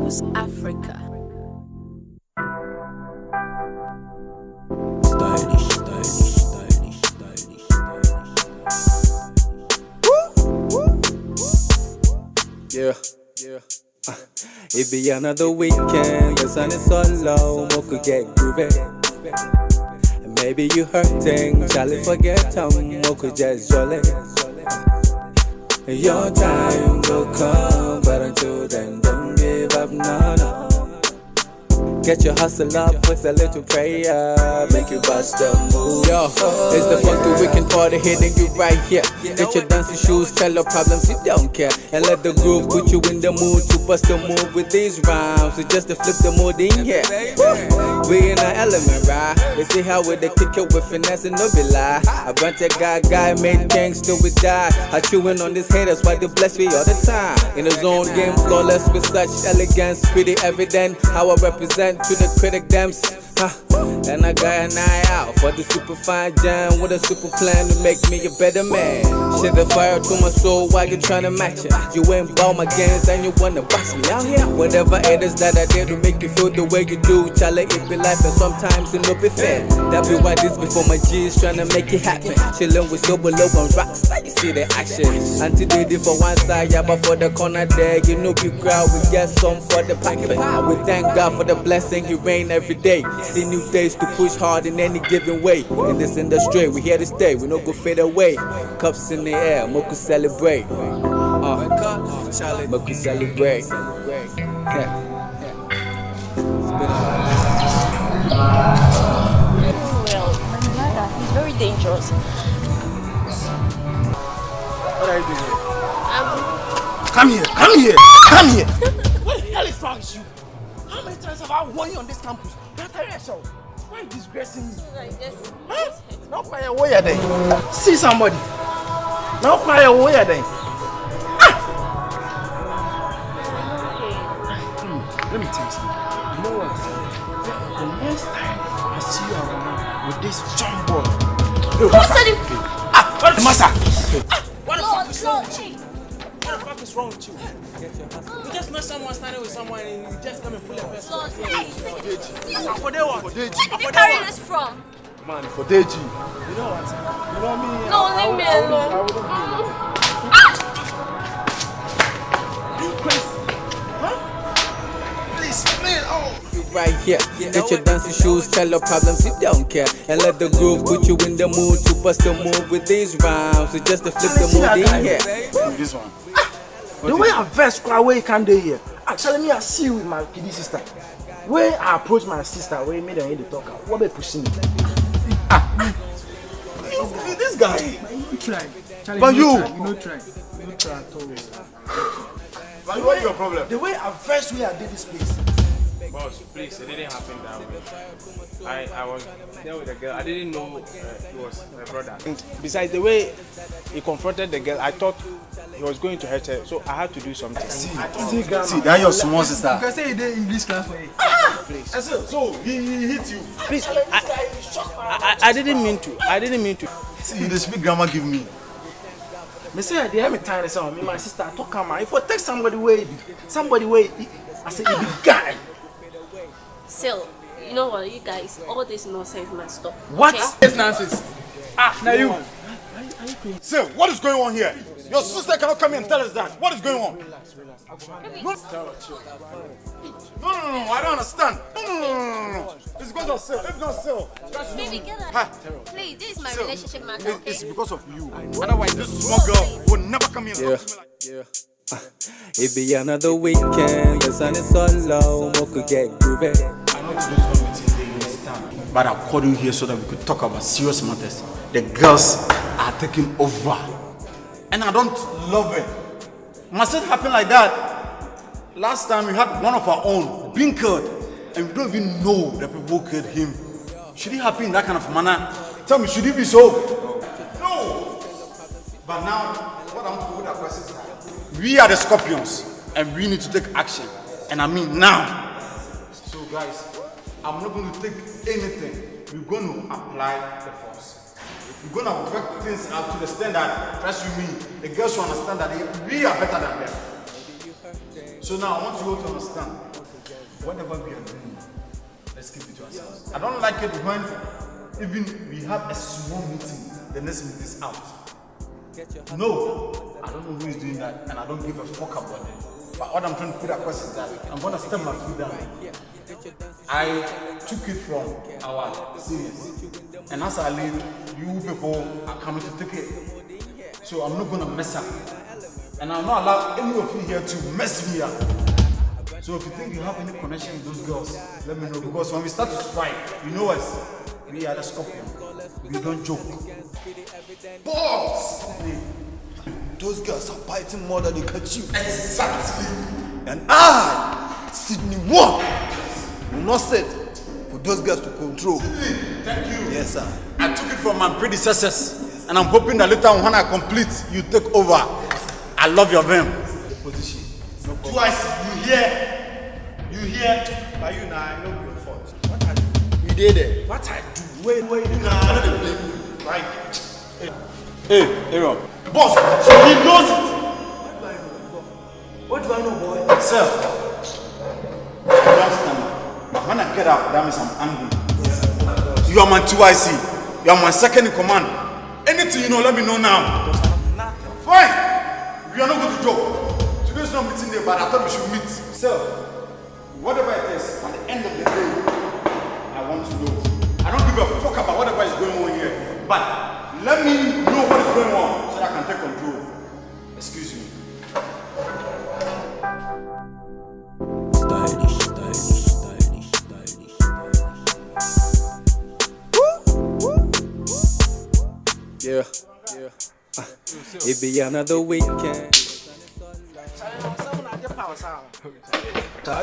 House Africa. Stylish, stylish, stylish, stylish, stylish. Yeah, yeah. It be another weekend, the sun is so low, more could get groovy. And maybe you hurting, Charlie forget more could just jolly. Your time will come, but until then, don't give up, no, no. Get your hustle up with a little prayer, make you bust a move. Yo, it's the funky weekend party hitting you right here. Get your dancing shoes, tell your problems you don't care, and let the groove put you in the mood to bust a move with these rhymes. So just to flip the mood in here. We in our element, right? They see how we they kick it with finesse and no be lie. A bunch of guy made things till we die. I chewing on these haters, why they bless me all the time. In his own game, flawless with such elegance, pretty evident how I represent to the critic dams. And I got an eye out for the super fine jam with a super plan to make me a better man. Shit the fire to my soul while you tryna match it. You ain't bought my games and you wanna box me out here. Whatever it is that I did to make you feel the way you do, Charlie, it be life and sometimes it no be fair. That be why this before my G's tryna make it happen. Chillin' with sober low on rocks, like you see the action. Anti-did for one side, yeah, but for the corner there, you know you crowd, we get some for the pocket. And we thank God for the blessing, He rain every day. See new days to push hard in any given way. In this industry, we here to stay, we no go fade away. Cups in the air, Moku celebrate. Moku celebrate. Yeah. Well, my brother, he's very dangerous. What are you doing here? I'm... Come here! What the hell is wrong with you? How many times have I warned you on this campus? You're tired yourself. Why are you disgracing me? Like this. Huh? Now fire away then. See somebody. Now fire away then. Let me tell you something. You know what? The next time I see you around with this young boy. What's that? What the master? What the fuck is wrong with you? You just met someone standing with someone and you just come and pull a person. Lord, For what? where did you carry this from? Man, for Deji. You know what? You know me. No, leave me alone. You crazy? Huh? Please, man. Oh. Right here, get your dancing shoes, tell your problems you don't care, and let the groove put you in the mood to bust a move with these rhymes. So just to flip the mood in here. This one. The way I vex cry where you can't do here. Actually, me I see you with my kiddy sister. Where I approach my sister, where you made her hear the talk. What be pushing me? This guy. You try. Charlie, But you no try at all. But what is your problem? The way I vex where I did this place. Boss, please, it didn't happen that way. I was there with the girl. I didn't know it was my brother. And besides, the way he confronted the girl, I thought he was going to hurt her. So I had to do something. See, that's your small sister. You can say you did English class for you. Please. So he hit you. Please, I didn't mean to. I didn't mean to. See, you speak grammar give me. Me say they have me tired of me, my sister. I talk am. If I take somebody way, I say you be guy. Still, you know what, you guys, all this nonsense must stop. What? Okay? Yes, nonsense. Now you. Sir, what is going on here? Your sister cannot come here and tell us that. What is going on? No, I don't understand. No. It's because of Sil. It's not Sil. Baby, get up. Please, this is my relationship matter, okay? It's because of you. Otherwise, this small girl will never come here and talk to me like Yeah. It be another weekend, the sun is so low, more could get groovy. But I called you here so that we could talk about serious matters. The girls are taking over. And I don't love it. Must it happen like that? Last time we had one of our own being killed, and we don't even know the people who killed him. Should it happen in that kind of manner? Tell me, should it be so? No! But now, what I'm going to that question is that we are the scorpions, and we need to take action. And I mean now. So guys, I'm not going to take anything. We're going to apply the force. We're going to work things out to the standard. Trust you me, the girls will understand that we are better than them. So now I want you all to understand. Whatever we are doing, let's keep it to ourselves. I don't like it when even we have a small meeting, the next meeting is out. No, I don't know who is doing that, and I don't give a fuck about it. But what I'm trying to put across is that I'm gonna step my foot down. I took it from our seniors, and as I leave, you people are coming to take it. So I'm not gonna mess up, and I'm not allow any of you here to mess me up. So if you think you have any connection with those girls, let me know, because when we start to strike, you know us, we are the scorpion. We don't joke. Balls! Those girls are biting more than they can chew. Exactly. And I, Sydney One, will not sit for those girls to control. Thank you. Yes, sir. I took it from my predecessors, and I'm hoping that later on when I complete, you take over. I love your vim. Position. No problem. Twice, you hear, but you now, I know your fault. What I do? You did it. What I do? Wait. Nah, they blame you. Right? Hey, Aaron. Boss, he knows it. What do I know, boy? Sir, don't stand up. But when I get up, that means I'm angry. You are my 2IC. You are my second in command. Anything you know, let me know now. Fine. We are not going to joke. Today's not meeting day, but I thought we should meet. Sir, whatever it is, at the end of the day, I want to know. I don't give a fuck about whatever is going on here. But let me know what is going on so that I can take control. Excuse me. Yeah. It be another weekend.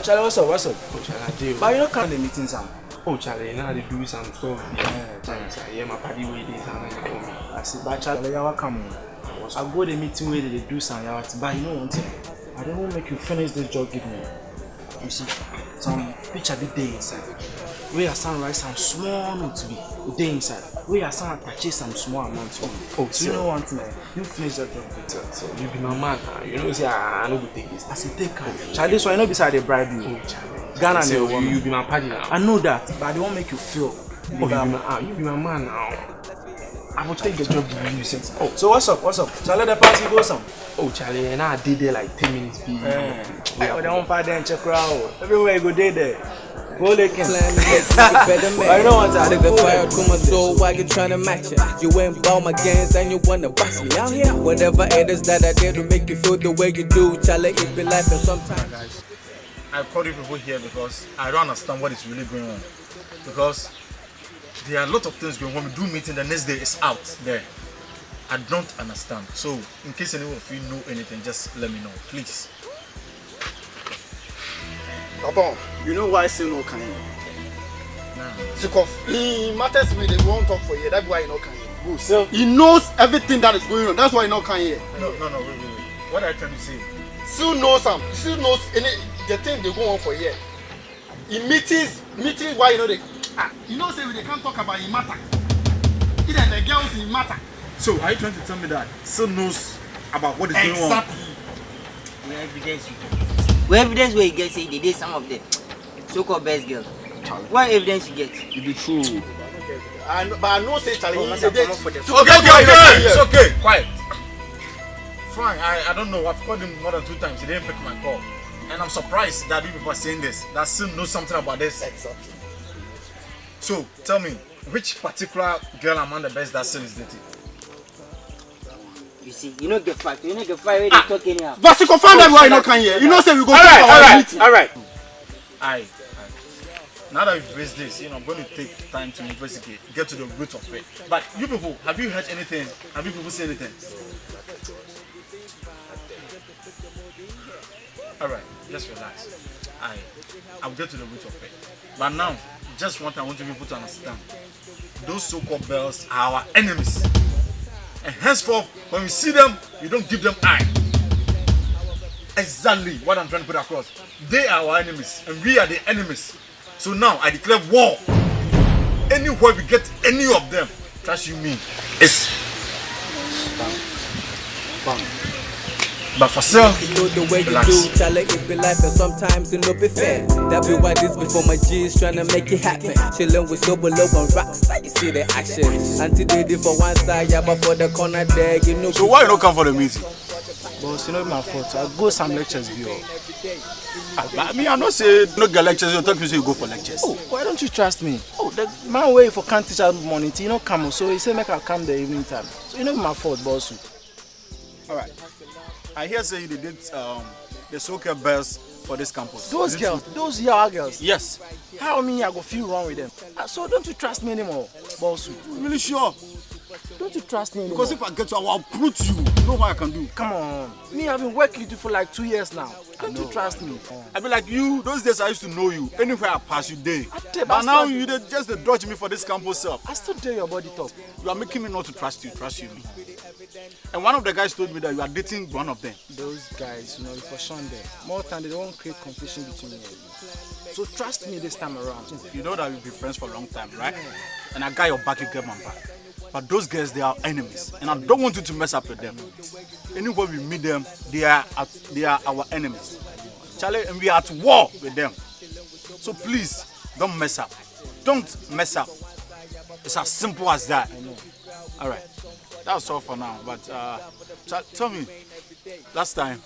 Charlie, what's up? Charlie, But you not come to the meeting, Sam. oh Charlie, now they do some stuff. Yeah, my party with this and I call me. I see, but Charlie, you are coming. I go to the meeting where they do some, but you know one thing. I don't want to make you finish this job, give me. You see, some picture be there inside. We are some rice and small not to be day inside. We are some purchase some small amount to me. Oh, so you know one thing, you finish that job. So you be my man now. You know, say I no go take this. I say take care. Charlie, so I know beside they bribe you. Oh, Charlie. Ghana, So you be my party now. I know that, but I don't make you feel. You be my man now. I will take the job to you since. Oh, So what's up? Charlie, the party goes some. oh Charlie, and I did there like 10 minutes. They don't find them check crowd. Everywhere you go there. Go looking. I don't want to out of the fire to my soul while you're trying to match it. You ain't bought my games and you wanna bust me out here. Whatever it is that I did to make you feel the way you do, Charlie, it be life and sometimes. Guys, I called you people here because I don't understand what is really going on. Because there are a lot of things going on. When we do meeting, the next day is out there. I don't understand. So, in case anyone of you know anything, just let me know, please. Kabore, you know why still no can you? Nah. Because he matters with they won't talk for you. That's why he not can you. Good. So he knows everything that is going on. That's why he not can you. No, wait. What are you trying to say? Still knows some. Still knows any the thing they go on for here. In meetings why you know they you know say they can't talk about it matter. Even the girls in matter. So, are you trying to tell me that still knows about what is going on? Exactly. Where evidence you get? Where evidence where you get say they did some of them so-called best girls? What evidence you get? It be true. But I know say Charlie Must he have did. come up for the- Okay, it's okay, quiet. Fine, I don't know. I've called him more than 2 times. He didn't pick my call. And I'm surprised that you people are saying this. That still knows something about this. Exactly. So, tell me, which particular girl among the best that still is dating? You see, you know get fight. You know get fight where they talk anyhow. But you confirm that why you not can here. You know say we go to our meeting. Alright. Now that we've raised this, I'm going to take time to investigate, get to the root of it. But you people, have you heard anything? Have you people seen anything? Alright, just relax. I'll get to the root of it. But now, just one thing I want you people to understand. Those so-called girls are our enemies. And henceforth, when we see them, we don't give them eye. Exactly what I'm trying to put across. They are our enemies, and we are the enemies. So now I declare war. Anywhere we get any of them, trust you me, it's bang. But for sale, You know the way you relax. do, Charlie, it be life and sometimes it no be fair. That be why this before my G's tryna make it happen. Chillin' with sober low and rocks, like you see the action. Auntie did it for one side, yeah, but for the corner there, you know. So why you not come for the meeting? Boss, you know my fault. I'll go some lectures view. I mean, I not say no get lectures. You talk to say you go for lectures. Oh, why don't you trust me? Oh, the man way for can't teach us morning, you know, come. So he said make I come the evening time. So you know my fault, boss. All right. I hear say they did the soccer bells for this campus. Those girls, those young girls. Yes. How me I go feel wrong with them? So don't you trust me anymore, boss? Really sure? Don't you trust me anymore? Because if I get you, I will uproot you. You know what I can do? Come on. Me, I've been working with you for like 2 years now. Don't you trust me? I be like you. Those days I used to know you. Anywhere I pass you day. dare, But but now I you just dodge me for this campus self. I still dare your body talk. You are making me not to trust you. Trust you me. And one of the guys told me that you are dating one of them. Those guys, you know, for Sunday, more time they don't create confusion between me and you. So trust me this time around. You know that we've been friends for a long time, right? And I got your back, you get my back. But those girls, they are enemies, and I don't want you to mess up with them. Anywhere we meet them, they are our enemies. Charlie, and we are at war with them. So please, don't mess up. Don't mess up. It's as simple as that. All right, that's all for now. But tell me, last time,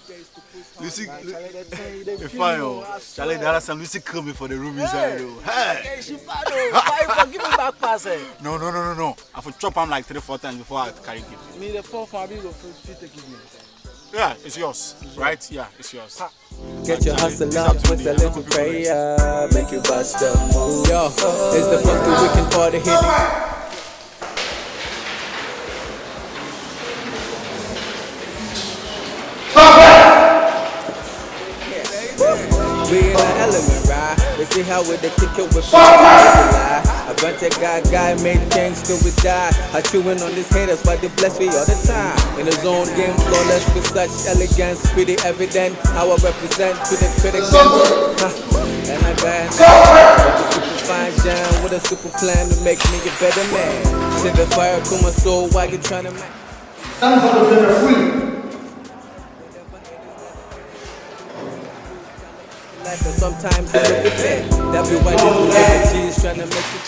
Lucy, Charlie, the other time Lucy killed me for the room inside. Hey, she bad. Why you give me back pass? No. I have to chop him like 3-4 times before I carry gift. Me the 4 for me go take it me. Yeah, it's yours, right? Yeah, it's yours. Get your hustle up with a little prayer, make you bust a move. Yo, it's the funky weekend party hitting. We in the element, right? We see how we the kick it with fire. I run that guy made things till we die. I chewing on these haters, but they bless me all the time. In the zone, game flawless with such elegance, pretty evident how I represent to the critics. And I got a super fine jam with a super plan to make me a better man. Send the fire to my soul while you trying to make. Stand for the flavor fully. Sometimes it look fit. That be why this is trying to make it.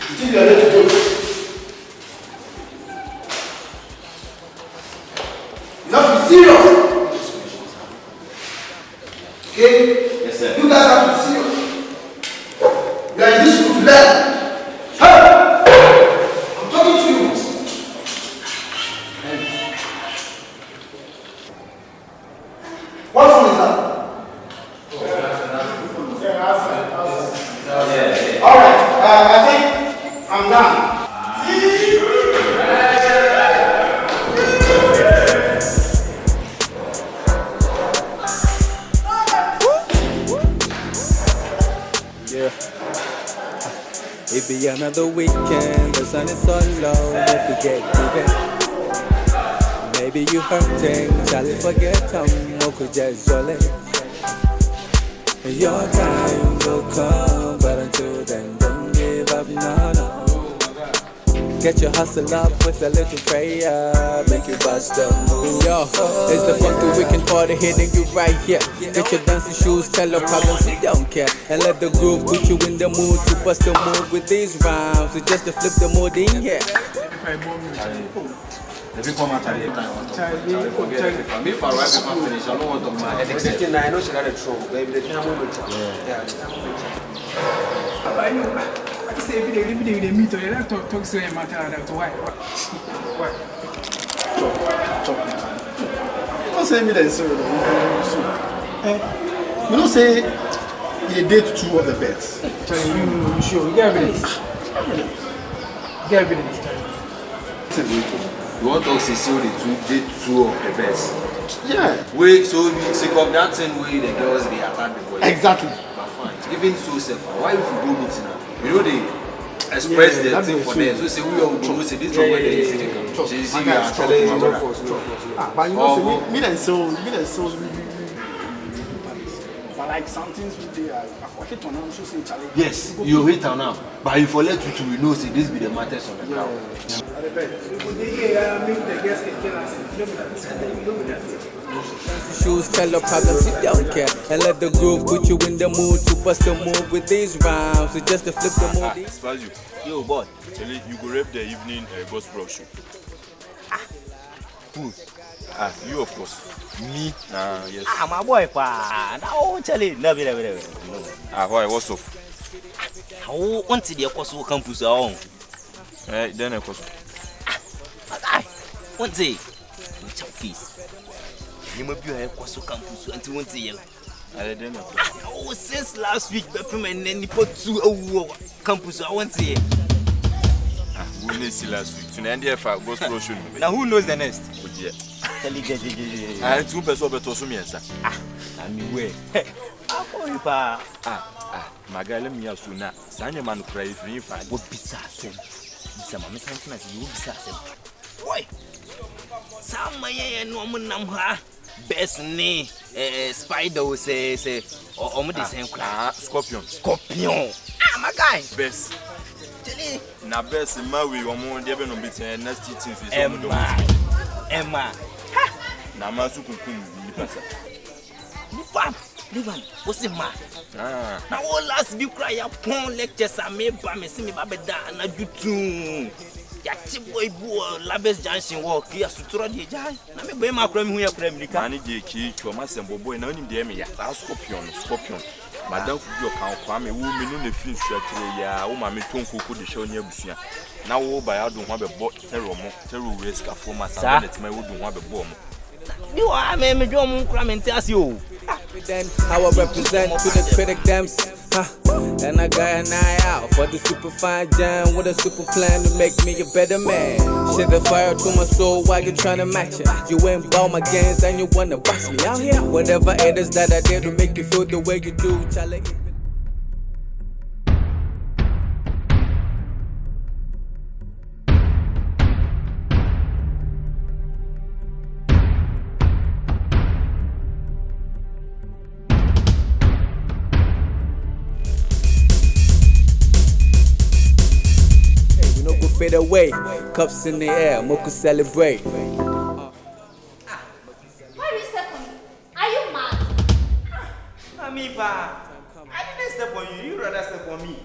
You think you're ready to go? You have to be serious. Okay? Yes, sir. You guys have to be serious. You are in this school to learn. Hey! I'm talking to you. What phone is that? Alright, I think I'm done. Yeah. It be another weekend, the sun is so low, don't forget even. Maybe you hurting, Charlie forget Moko just jolly. Your time will come, but until then, don't give up, no. Get your hustle up with a little prayer, make you bust a move. Yo, it's the funky weekend party hitting you right here. Get your dancing shoes, tell your problems you don't care. And let the groove put you in the mood to bust a move with these rhymes. So just to flip the mood in here. The people matter. Me for right before finish, I don't want to my headache. I know she got a throw, baby. The thing I'm going to. Yeah. I say every day they meet, they like to talk to him matter that why? Don't say me that, sir. You don't say you date 2 of the bets. You sure? You get evidence. Get evidence. You want to talk Cecil, they 2 of the best. Yeah. Wait, so you sick of that thing where the girls they attack the boys. Exactly. But fine. Even so, why if you go meeting now? You know they express their thing for them. So say we all go say this is what they used to take. She see me and tell her. But you know, me and so. But like some things we do, I hit on them. So say Charlie. Yes, you hit on now. But if you let you to we know, say this be the matters on the ground. shoes, tell the problems you don't care. And let the groove put you in the mood to bust the move with these rhymes. So just to flip the mood. Spaz you. Yo, boy. Charlie, you go rap the evening gospel show. Who? You of course. Me? Yes. My boy, pa. Now, Charlie, never. Why? What's up? How want to the Apostle campus on? Then of course. One day, peace. You might be a Apostle campus until one day. Oh, since last week, and then you put 2 campus. I want to hear. We didn't see last week. So now for gospel show. Now who knows the next? I had 2 people better to me, sir. I mean, where? My guy, let me ask you now. Sanya man cry if you find what bizarre. Some mamma something as you bizarre. Why? Some my woman best name spider say or the same scorpion. My guy. Best. Na best my way one more dey be no bit nasty things is Emma. Na ma su kunkum ni pasa. Livan, what's it man? Now all last week cry upon lectures I made by me see me babeda na jutu. Ya chiboy bo labes junction walk ya sutura de jai. Na me boy ma kra me hu ya kra me ka. Ani de ki choma sembo boy na onim de me ya. Scorpion. Madam fu yo kan kwa me wo me no na fin suatre ya wo ma me tonko de show nya busua. Na wo ba ya do ho abebo terror risk afo ma sa na tima wo do ho abebo mo. You are me do mo kra me nti ase o. Then how I represent to the critic them. And I got an eye out for the super fine jam with a super plan to make me a better man. Shit the fire to my soul while you trying to match it. You ain't bought my games and you wanna box me out here. Whatever it is that I did to make you feel the way you do, Charlie. Fade away, cups in the air, Moku celebrate. Why are you step on me? Are you mad? Pa, I didn't step on you, you rather step on me.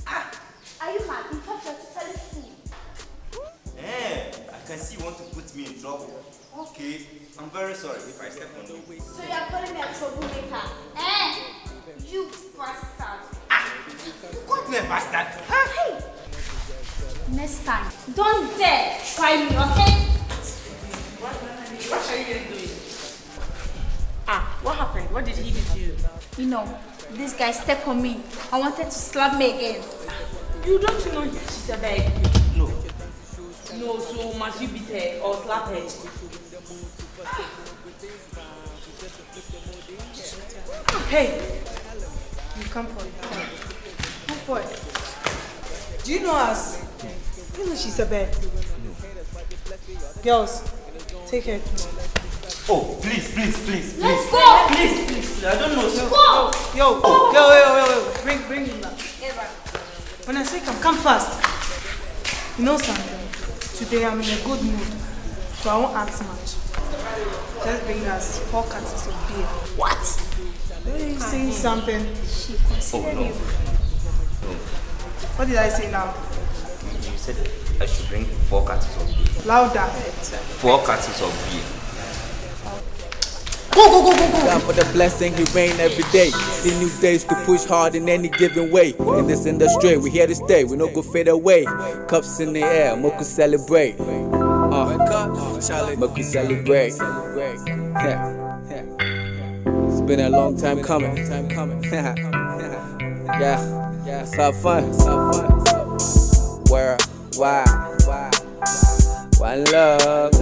Are you mad? In fact, you're totally fool. I can see you want to put me in trouble. Okay, I'm very sorry if I step on you. So you're calling me a troublemaker? You bastard. You called me a bastard? Hey! Next time, don't dare try me, okay? What are you guys doing? What happened? What did he do to you? You know, this guy stepped on me. I wanted to slap me again. You don't know she's a bag? No. No, so must you beat her or slap her? Hey! You come for it. Come for it. Do you know us? You know she's a bag. No. Girls, take her. Oh, please. Let's go! Please. I don't know. Go! Yo. Bring him back. When I say come fast. You know something? Today I'm in a good mood, so I won't ask much. Just bring us 4 cartons of beer. What? Are you saying something? She considered you. No. What did I say now? You said I should bring 4 cartons of beer. Louder. 4 cartons of beer. Go. God for the blessing, he reign every day. See new days to push hard in any given way. In this industry, we here to stay, we no go fade away. Cups in the air, Moku celebrate. Moku celebrate. It's been a long time coming. Yeah, let's have fun. Where, why? One love.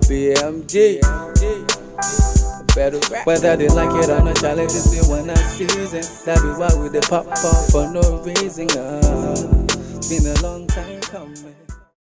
BMG. Better whether they like it or not, challenges be one a season. That be why we dey pop off for no reason. Been a long time coming.